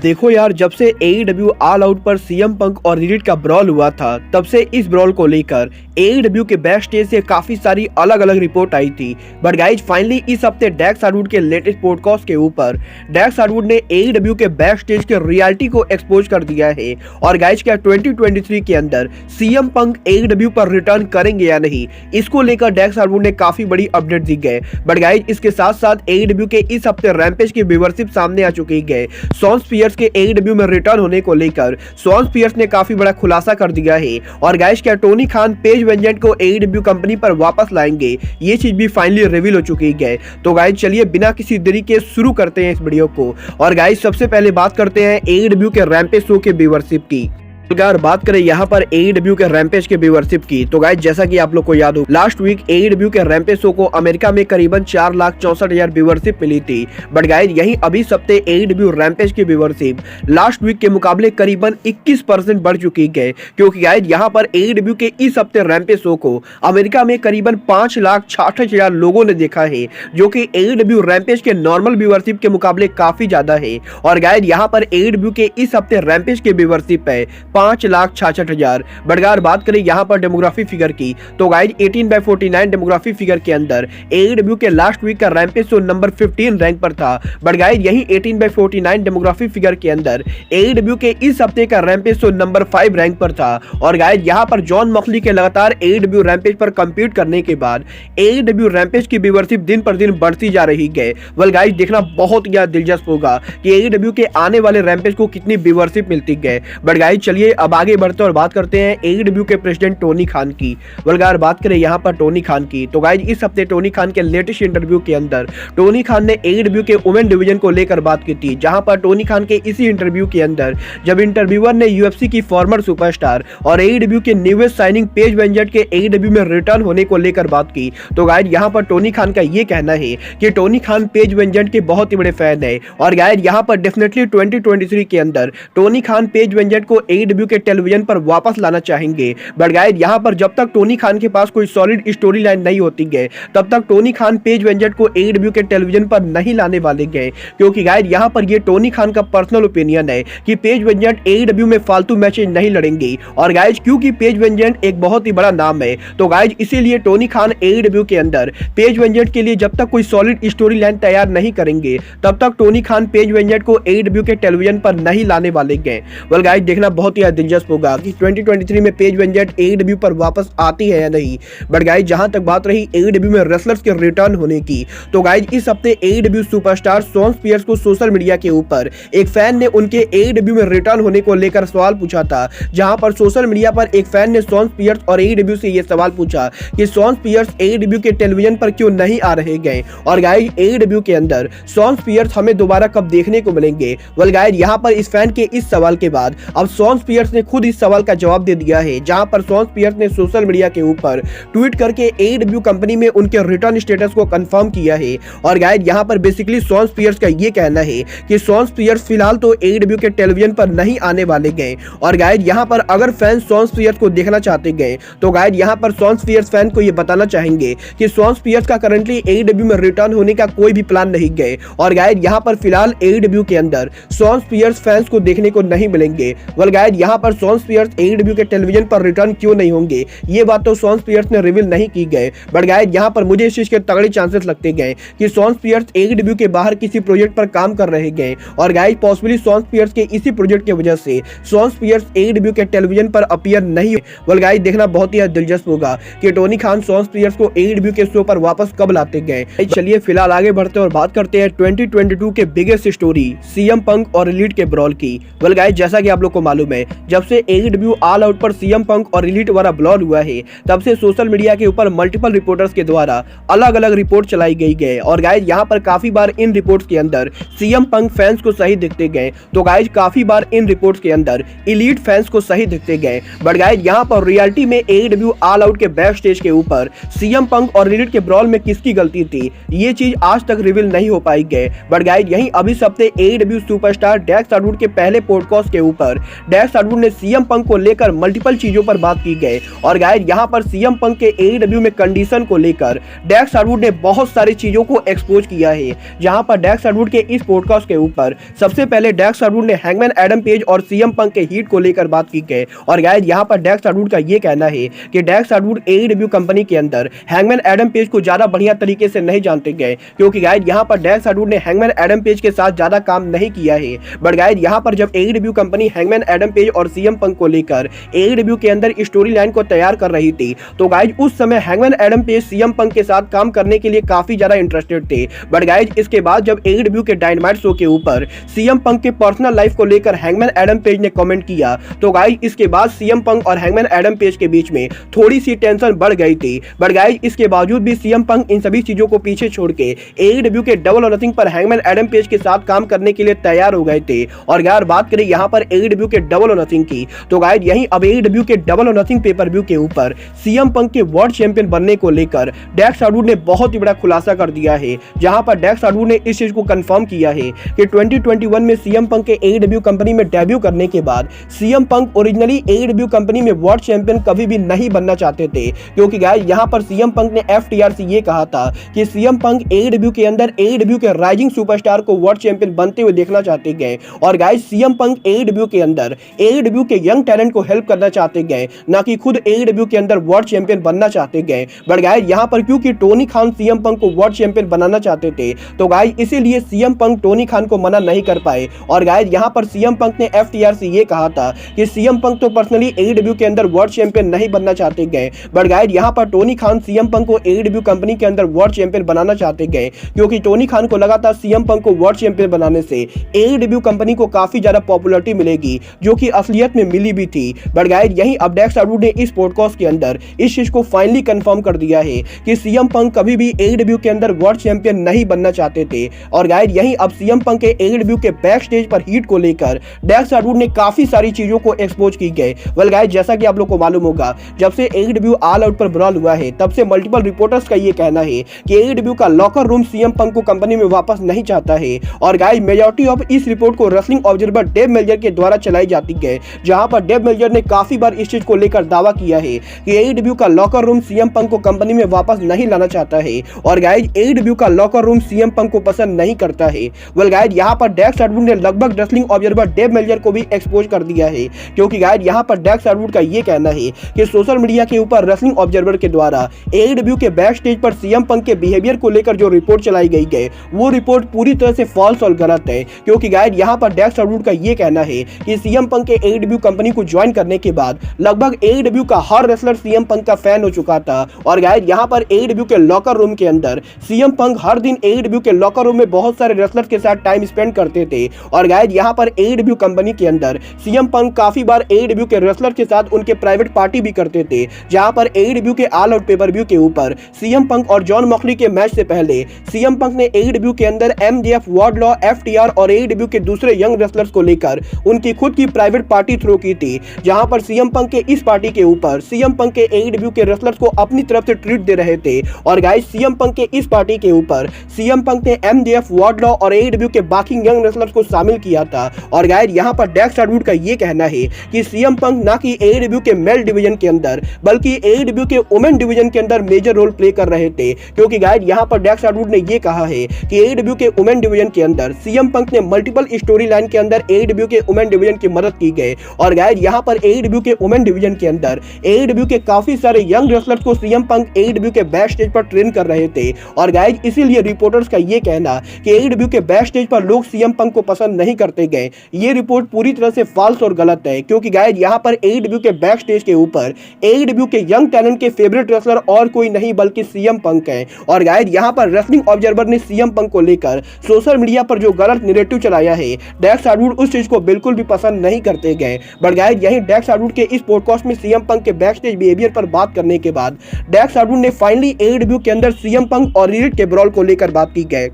देखो यार, जब से AEW ऑल आउट पर सीएम पंक और रिलिट का ब्रॉल हुआ था, तब से इस ब्रॉल को लेकर AEW के बैक स्टेज से काफी सारी अलग अलग रिपोर्ट आई थी। बट गाइज फाइनली इस हफ्ते डेक्स हार्डवुड के लेटेस्ट पॉडकास्ट के ऊपर डेक्स हार्डवुड ने AEW के बैक स्टेज के रियलिटी को एक्सपोज कर दिया है। और गाइज क्या 2023 के अंदर सीएम पंक AEW पर रिटर्न करेंगे या नहीं, इसको लेकर डेक्स हार्डवुड ने काफी बड़ी अपडेट दी गए। बट गाइज इसके साथ साथ AEW के इस हफ्ते रैम्पेज की व्यूअरशिप सामने आ चुकी है। शॉन स्पीयर्स के AEW में रिटर्न होने को लेकर शॉन स्पीयर्स ने काफी बड़ा खुलासा कर दिया है। और गाइस क्या टोनी खान पेज वेंजेंट को AEW कंपनी पर वापस लाएंगे, ये चीज भी फाइनली रिवील हो चुकी है। तो गाइस चलिए बिना किसी देरी के शुरू करते हैं इस वीडियो को। और गाइस सबसे पहले बात करते हैं AEW के रैम्पेज शो के व्यूअरशिप की। अगर बात करें यहाँ पर AEW के रैम्पेज के व्यूअरशिप की, तो गाइस जैसा कि आप लोग को याद हो, लास्ट वीक AEW के रैम्पेज शो को अमेरिका में करीबन 4,64,000 व्यूअरशिप मिली थी। बट गाइस यही अभी सप्ते AEW रैम्पेज की व्यूअरशिप लास्ट वीक के मुकाबले करीबन 21% बढ़ चुकी है। क्योंकि गाइस यहाँ पर AEW के इस हफ्ते रैम्पेज शो को अमेरिका में करीबन 5,66,000 लोगों ने देखा है, जो कि AEW रैम्पेज के नॉर्मल व्यूअरशिप के मुकाबले काफी ज्यादा है। और गाइस यहाँ पर AEW के इस हफ्ते रैम्पेज के व्यूअरशिप है 5,66,000। बट बात करें यहाँ पर डेमोग्राफी फिगर की, तो गाइज 18/49 डेमोग्राफी फिगर के अंदर AEW के लास्ट वीक का रैम्पेज शो नंबर 15 रैंक पर था। बट गाइज यही 18/49 डेमोग्राफी फिगर के अंदर AEW के इस हफ्ते का रैम्पेज शो नंबर 5 रैंक पर था। और गाइज यहाँ पर जॉन मॉक्सली के लगातार AEW रैम्पेज पर कम्पीट करने के बाद AEW रैम्पेज की व्यूअरशिप दिन पर दिन बढ़ती जा रही है। वेल गाइज देखना बहुत ही दिलचस्प होगा कि AEW के आने वाले रैम्पेज को कितनी व्यूअरशिप मिलती है। बट गाइज चलिए अब आगे बढ़ते और बात करते हैं AEW के प्रेसिडेंट टोनी खान की। वलगार बात करें यहाँ पर टोनी खान की, तो गाइज इस हफ्ते टोनी खान के लेटेस्ट इंटरव्यू के अंदर टोनी खान ने AEW के वुमेन डिवीजन को लेकर बात की थी। जहां पर टोनी खान के इसी इंटरव्यू के अंदर जब इंटरव्यूअर ने UFC की फॉर्मर सुपरस्टार और AEW के न्यूएस्ट साइनिंग पेज वेंजेंट के AEW में रिटर्न होने को लेकर बात की, तो गाइज यहाँ पर टोनी खान का ये कहना है कि टोनी खान पेज वेंजेंट के बहुत ही बड़े फैन है। और गाइज यहाँ पर डेफिनेटली 2023 के अंदर टोनी खान पेज वेंजेंट को AEW के टेलीविजन पर वापस लाना चाहेंगे। बट गाइज यहाँ पर जब तक टोनी खान के पास कोई सॉलिड स्टोरी लाइन नहीं होती है, तब तक टोनी खान पेज वेंजेंट को AEW के टेलीविजन पर नहीं लाने वाले गए। क्योंकि गाइज यहाँ पर ये टोनी खान का पर्सनल ओपिनियन है कि पेज वेंजेंट AEW में फालतू मैचेज नहीं लड़ेंगे। और गाइज क्योंकि पेज वेंजेंट एक बहुत ही बड़ा नाम है, तो गाइज इसीलिए टोनी खान AEW के अंदर पेज वेंजेंट के लिए जब तक कोई सॉलिड स्टोरी लाइन तैयार नहीं करेंगे, तब तक टोनी खान पेज वेंजेंट को AEW के टेलीविजन पर नहीं लाने वाले गए। वेल गाइज देखना बहुत ही दिलचस्प होगा कि 2023 में पेज वेंजेंट AEW पर वापस आती है या नहीं। बट गाइज जहां तक बात रही AEW में रेसलर्स के रिटर्न होने की, तो गाइज इस हफ्ते AEW सुपरस्टार शॉन स्पीयर्स को सोशल मीडिया के ऊपर एक फैन ने उनके AEW में रिटर्न होने को लेकर सवाल पूछा था। जहां पर सोशल मीडिया पर एक फैन ने शॉन स्पीयर्स और AEW से यह सवाल पूछा कि शॉन स्पीयर्स AEW के टेलीविजन पर क्यों नहीं आ रहे गए। और गाइज AEW के अंदर शॉन स्पीयर्स हमें दोबारा कब देखने को मिलेंगे। वेल गाइज यहाँ पर इस फैन के इस सवाल के बाद अब शॉन स्पीयर्स ने खुद इस सवाल का जवाब दे दिया है। जहां पर शॉन स्पीयर्स ने सोशल मीडिया के ऊपर ट्वीट करके AEW कंपनी में उनके रिटर्न स्टेटस को कंफर्म किया है। और गाइस यहां पर बेसिकली शॉन स्पीयर्स का ये कहना है कि शॉन स्पीयर्स फिलहाल तो AEW के टेलीविजन पर नहीं आने वाले गए। और गाइस यहां पर अगर फैंस शॉन स्पीयर्स को देखना चाहते गए, तो गाइस यहां पर शॉन स्पीयर्स फैन को ये बताना चाहेंगे कि शॉन स्पीयर्स का करंटली AEW में रिटर्न होने का कोई भी प्लान नहीं गए। और गाइस यहां पर फिलहाल AEW के अंदर शॉन स्पीयर्स फैंस को देखने को नहीं मिलेंगे। वेल गाइस यहां पर शॉन स्पीयर्स AEW के टेलीविजन पर रिटर्न क्यों नहीं होंगे, ये बात तो शॉन स्पीयर्स ने रिवील नहीं की गए। बट गाइस यहाँ पर मुझे इस चीज के तगड़े चांसेस लगते गए कि शॉन स्पीयर्स AEW के बाहर किसी प्रोजेक्ट पर काम कर रहे गए। और गाइस पॉसिबली शॉन स्पीयर्स के इसी प्रोजेक्ट की वजह से शॉन स्पीयर्स AEW के टेलीविजन पर अपीयर नहीं हुए। वेल गाइस देखना बहुत ही दिलचस्प होगा कि टोनी खान शॉन स्पीयर्स को AEW के शो पर वापस कब लाते गए। चलिए फिलहाल आगे बढ़ते और बात करते हैं 2022 के बिगेस्ट स्टोरी सीएम पंक और रिलिट के ब्रॉल की। वेल गाइस जैसा कि आप लोग को मालूम है, जब से AEW ऑल आउट पर सीएम पंक और रिलिट वाला ब्लॉग हुआ है, तब से सोशल मीडिया के ऊपर मल्टीपल रिपोर्टर्स के द्वारा अलग अलग रिपोर्ट चलाई गई है। और गाइज यहाँ पर काफी बार इन रिपोर्ट्स के अंदर सीएम पंक फैंस को सही दिखते गए, तो गाइज काफी बार इन रिपोर्ट्स के अंदर एलीट फैंस को सही दिखते गए। बट गाइज यहाँ पर रियलिटी में AEW ऑल आउट के बैक स्टेज के ऊपर सीएम पंक और रिलिट के ब्रॉल में किसकी गलती थी, ये चीज आज तक रिवील नहीं हो पाई गए। बट गाइज यही अभी सप्ते AEW सुपरस्टार डेक्स हार्डवुड के पहले पॉडकास्ट के ऊपर डेक्स हार्डवुड ने सीएम पंक को लेकर मल्टीपल चीजों पर बात की गई। और गाइस यहां पर सीएम पंक के एईडब्ल्यू में कंडीशन को लेकर डेक्स हार्डवुड ने बहुत सारी चीजों को एक्सपोज किया है। जहां पर डेक्स हार्डवुड के इस पॉडकास्ट के ऊपर सबसे पहले डेक्स हार्डवुड ने हैंगमैन एडम पेज और सीएम पंक के हीट को लेकर बात की गई। और गाइस यहां पर डेक्स हार्डवुड का यह कहना है कि डेक्स हार्डवुड एईडब्ल्यू कंपनी के अंदर हैंगमैन एडम पेज को ज्यादा बढ़िया तरीके से नहीं जानते गए, क्योंकि गाइस यहां पर डेक्स हार्डवुड ने हैंगमैन एडम पेज के साथ ज्यादा काम नहीं किया है। बट गाइस यहां पर जब AEW company hangman Adam page और सीएम पंक को लेकर एईडब्ल्यू के अंदर स्टोरी लाइन को तैयार कर रही थी, तो गाइस उस समय hangman Adam page CM Punk के साथ काम करने के लिए काफी ज्यादा इंटरेस्टेड थे। बट गाइस इसके बाद जब एईडब्ल्यू के डायनामाइट शो के ऊपर सीएम पंक के पर्सनल लाइफ को लेकर हैंगमैन एडम पेज ने कमेंट किया, तो गाइस इसके बाद सीएम पंक और हैंगमैन एडम पेज के बीच में थोड़ी सी टेंशन बढ़ गई थी। बट गाइस इसके बावजूद भी सीएम पंक इन सभी चीजों को पीछे छोड़ के एईडब्ल्यू के डबल और नथिंग पर हैंगमैन एडम पेज के साथ काम करने के लिए तैयार हो गए थे। और यार बात करें यहां पर एईडब्ल्यू के डबल और नथिंग की, तो गाइस यहीं अब एईडब्ल्यू के डबल और नथिंग पेपर व्यू के ऊपर सीएम पंक के वर्ल्ड चैंपियन बनने को लेकर डेक्स हार्डवुड ने बहुत ही बड़ा खुलासा कर दिया है। जहां पर डेक्स हार्डवुड ने इस चीज को कंफर्म किया है कि 2021 में सीएम पंक के एईडब्ल्यू कंपनी में डेब्यू करने के बाद CM Punk originally AEW company में वर्ल्ड चैंपियन कभी भी नहीं बनना चाहते थे, क्योंकि गाइस यहां पर सीएम पंक ने एफटीआर से ये कहा था कि सीएम पंक एईडब्ल्यू के अंदर एईडब्ल्यू के राइजिंग सुपरस्टार को वर्ल्ड चैंपियन बनते हुए देखना चाहते गए। और गाइस सीएम पंक एईडब्ल्यू के अंदर एईडब्ल्यू के यंग टैलेंट को हेल्प करना चाहते गए, ना कि खुद एईडब्ल्यू के अंदर वर्ल्ड चैंपियन बनना चाहते गए। बट गाइस यहां पर क्योंकि टोनी खान सीएम पंक को वर्ल्ड चैंपियन बनाना चाहते थे, तो गाइस इसीलिए सीएम पंक टोनी खान को मना नहीं कर पाए। और गाइस यहां पर सीएम पंक ने एफटीआर से ये कहा था कि सीएम पंक तो पर्सनली एईडब्ल्यू के अंदर वर्ल्ड चैंपियन नहीं बनना चाहते गए, बट गाइस यहां पर टोनी खान सीएम पंक को एईडब्ल्यू कंपनी के अंदर वर्ल्ड चैंपियन बनाना चाहते गए, क्योंकि टोनी खान को लगा था सीएम पंक को वर्ल्ड चैंपियन बनाने से एईडब्ल्यू कंपनी को काफी ज्यादा पॉपुलैरिटी मिलेगी, जो कि असलियत में मिली भी थी। बट गाइस यहीं अब डेक्स हार्डवुड ने इस पॉडकास्ट के अंदर इस चीज को फाइनली कंफर्म कर दिया है कि सीएम पंक कभी भी एईडब्ल्यू के अंदर वर्ल्ड चैंपियन नहीं बनना चाहते थे। और गाइस यहीं अब सीएम पंक के एईडब्ल्यू के बैक स्टेज पर हीट को लेकर डेक्स हार्डवुड ने काफी सारी चीजों को एक्सपोज की गई। वेल गाइस जैसा कि आप लोग को मालूम होगा, जब से एईडब्ल्यू ऑल आउट पर ब्रॉल हुआ है, तब से मल्टीपल रिपोर्टर्स का ये कहना है कि एईडब्ल्यू का लॉकर रूम सीएम पंक को कंपनी में वापस नहीं चाहता है। और गाइस मेजॉरिटी ऑफ इस रिपोर्ट को रेसलिंग ऑब्जर्वर डेव मेल्जर के द्वारा चलाई जाती है, जहां पर डेव मेल्जर ने काफी बार इस चीज को लेकर दावा किया है कि एईडब्ल्यू का लॉकर रूम सीएम पंक को कंपनी में वापस नहीं लाना चाहता है। और गाइस एईडब्ल्यू का लॉकर रूम सीएम पंक को पसंद नहीं करता है। वेल गाइस यहां पर डेक्स हार्डवुड ने लगभग रेसलिंग ऑब्जर्वर डेव मेल्जर को भी एक्सपोज कर दिया है, क्योंकि गाइस यहां पर डेक्स हार्डवुड का ये कहना है कि सोशल मीडिया के ऊपर रेसलिंग ऑब्जर्वर के द्वारा एईडब्ल्यू के बैक स्टेज पर सीएम पंक के बिहेवियर को लेकर जो रिपोर्ट चलाई गई है, वो रिपोर्ट पूरी तरह से फॉल्स और गलत है। क्योंकि गाइस यहां पर डेक्स हार्डवुड का ये कहना है कि सीएम पंक के एईडब्ल्यू कंपनी को ज्वाइन करने के बाद लगभग एईडब्ल्यू का हर रेसलर सीएम पंक का फैन हो चुका था। और गाइस यहां पर एईडब्ल्यू के लॉकर रूम के अंदर सीएम पंक हर दिन एईडब्ल्यू के लॉकर रूम में बहुत सारे रेसलर्स के साथ टाइम स्पेंड करते थे। और गाइस यहां पर एईडब्ल्यू कंपनी के अंदर सीएम पंक काफी बार एईडब्ल्यू के रेसलर के साथ उनके प्राइवेट पार्टी भी करते थे, जहां पर एईडब्ल्यू के ऑल आउट पेपर व्यू के ऊपर सीएम पंक और जॉन मॉक्सली के मैच से पहले सीएम पंक ने एईडब्ल्यू के अंदर एमजेएफ, वार्डलॉ, एफटीआर और एईडब्ल्यू के दूसरे यंग रेसलर्स को लेकर उनकी खुद की प्राइवेट पार्टी थ्रो की थी, जहां पर सीएम पंक के इस पार्टी के ऊपर सीएम पंक के एईडब्ल्यू के रेसलर्स को अपनी तरफ से ट्रीट दे रहे थे। और गाइस सीएम पंक के इस पार्टी के ऊपर सीएम पंक ने एमजेएफ, वार्डलॉ और एईडब्ल्यू के बाकी यंग रेसलर्स को शामिल किया था। और गाइस यहां पर डेक्स हार्डवुड का ये कहना है कि सीएम पंक ना कि एईडब्ल्यू के मेल डिवीजन के अंदर बल्कि एईडब्ल्यू के वुमेन डिवीजन के अंदर मेजर रोल प्ले कर रहे थे, क्योंकि गाइस यहां पर डेक्स हार्डवुड ने ये कहा है कि एईडब्ल्यू के वुमेन डिवीजन के अंदर सीएम पंक ने मल्टीपल स्टोरी लाइन के अंदर एईडब्ल्यू के वुमेन डिवीजन की मदद की गई। और गाइस यहां पर एईडब्ल्यू के वुमेन डिवीजन के अंदर एईडब्ल्यू के काफी सारे यंग रेसलर्स को सीएम पंक एईडब्ल्यू के बैक स्टेज पर ट्रेन कर रहे थे। और गाइस इसीलिए रिपोर्टर्स का ये कहना कि एईडब्ल्यू के बैक स्टेज पर लोग सीएम पंक को पसंद नहीं करते गए, ये रिपोर्ट पूरी तरह से फॉल्स और गलत है। क्योंकि गाइस यहां पर एईडब्ल्यू के बैक स्टेज के ऊपर एईडब्ल्यू के यंग टैलेंट के फेवरेट रेसलर और कोई नहीं बल्कि सीएम पंक है। और गाइस यहां पर रेसलिंग ऑब्जर्वर ने सीएम पंक को लेकर सोशल मीडिया पर जो गलत नैरेटिव चलाया है, डेक्स हार्डवुड उस चीज को बिल्कुल भी पसंद नहीं करते गए। बट गाइस यहीं डेक्स हार्डवुड के इस पॉडकास्ट में सीएम पंक के बैक स्टेज बिहेवियर पर बात करने के बाद डेक्स हार्डवुड ने फाइनली एईडब्ल्यू के अंदर सीएम पंक और रिडिट के ब्रॉल को लेकर बात की गई।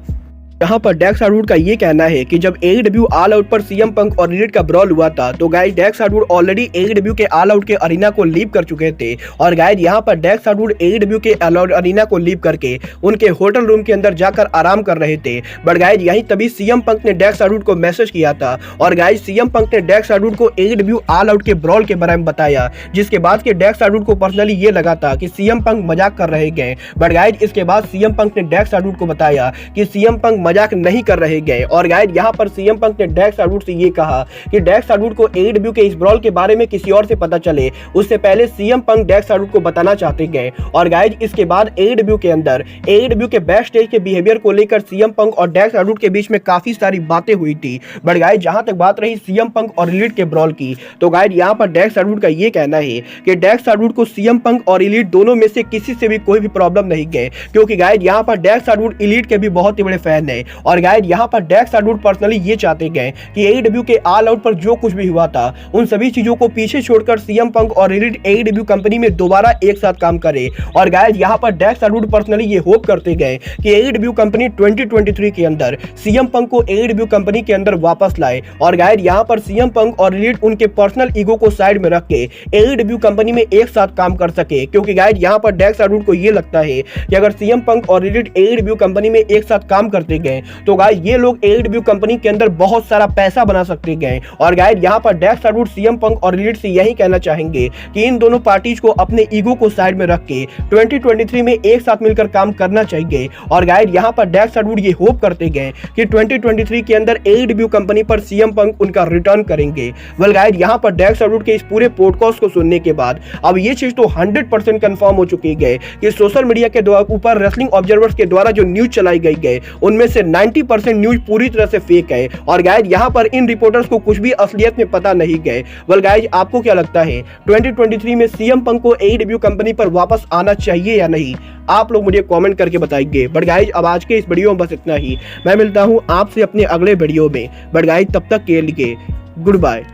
यहाँ पर डेक्स हार्डवुड का ये कहना है कि जब AEW ऑल आउट पर सीएम पंक और रिलेट का ब्रॉल हुआ था तो गाइस डेक्स हार्डवुड ऑलरेडी AEW के ऑल आउट के अरीना को लीव कर चुके थे और गाइस यहाँ पर डेक्स हार्डवुड AEW के ऑल आउट अरीना को लीव करके उनके होटल रूम के अंदर जाकर आराम कर रहे थे। बट गाइस यही तभी सीएम पंक ने डेक्स हार्डवुड को मैसेज किया था और गाइस सीएम पंक ने डेक्स हार्डवुड को AEW ऑल आउट के ब्रॉल के बारे में बताया, जिसके बाद के डेक्स हार्डवुड को पर्सनली ये लगा था कि सीएम पंक मजाक कर रहे गए। बट गाइस इसके बाद सीएम पंक ने डेक्स हार्डवुड को बताया कि सीएम पंक मजाक नहीं कर रहे गए और गाइस यहाँ पर सीएम पंक ने डेक्स हार्डवुड से ये कहा कि डेक्स हार्डवुड को AEW के इस ब्रॉल के बारे में किसी और से पता चले उससे पहले सीएम पंक डेक्स हार्डवुड को बताना चाहते गए। और गाइस इसके बाद AEW के अंदर AEW के बैक स्टेज के बिहेवियर को लेकर सीएम पंक और डेक्स हार्डवुड के बीच में काफी सारी बातें हुई थी। बट गाइस जहां तक बात रही सीएम पंक और एलीट के ब्रॉल की तो गाइस यहाँ पर डेक्स हार्डवुड का ये कहना है कि डेक्स हार्डवुड को सीएम पंक और एलीट दोनों में से किसी से भी कोई भी प्रॉब्लम नहीं गए, क्योंकि गाइस यहाँ पर डेक्स हार्डवुड एलीट के भी बहुत ही बड़े फैन है। और गाइस यहाँ पर डेक्स हार्डवुड पर्सनली ये चाहते गए कि AEW के ऑल आउट पर जो कुछ भी हुआ था उन सभी चीजों को पीछे छोड़कर सीएम पंक और एलीट AEW कंपनी में दोबारा एक साथ काम करे। और गाइस यहाँ पर डेक्स हार्डवुड पर्सनली ये होप करते गए कि AEW कंपनी 2023 के अंदर सीएम पंक को AEW कंपनी के अंदर वापस लाए। और गाइस यहाँ पर सीएम पंक और एलीट उनके पर्सनल ईगो को साइड में रख के AEW कंपनी में एक साथ काम कर सके, क्योंकि गाइस यहाँ पर डेक्स हार्डवुड को ये लगता है कि अगर सीएम पंक और एलीट AEW कंपनी में एक साथ काम करते गए तो गाइस ये लोग AEW कंपनी के अंदर बहुत सारा पैसा बना सकते गए। और गाइस यहाँ पर डेक्स हार्डवुड सीएम पंक और एलीट से यही कहना चाहेंगे कि इन दोनों पार्टीज को अपने ईगो को साइड में रख के 2023 में एक साथ मिलकर काम करना चाहिए। और गाइस यहाँ पर डेक्स हार्डवुड ये होप करते गए कि 2023 के अंदर AEW कंपनी पर सीएम पंक उनका रिटर्न करेंगे। वेल गाइस यहाँ पर डेक्स हार्डवुड के इस पूरे पॉडकास्ट को सुनने के बाद अब ये चीज तो 100% कंफर्म हो चुकी है कि सोशल मीडिया के ऊपर रेसलिंग ऑब्जर्वर्स के द्वारा जो न्यूज चलाई गई है उनमें से 90% न्यूज पूरी तरह से फेक है। और गाइस यहाँ पर इन रिपोर्टर्स को कुछ भी असलियत में पता नहीं गए। वेल गाइस आपको क्या लगता है 2023 में सीएम पंक को AEW कंपनी पर वापस आना चाहिए या नहीं? आप लोग मुझे कमेंट करके बताइए। बट गाइस अब आज के इस वीडियो में बस इतना ही। मैं मिलता हूं आपसे अपने अगले वीडियो में। बट गाइस तब तक के लिए goodbye,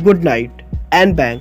good night and bang.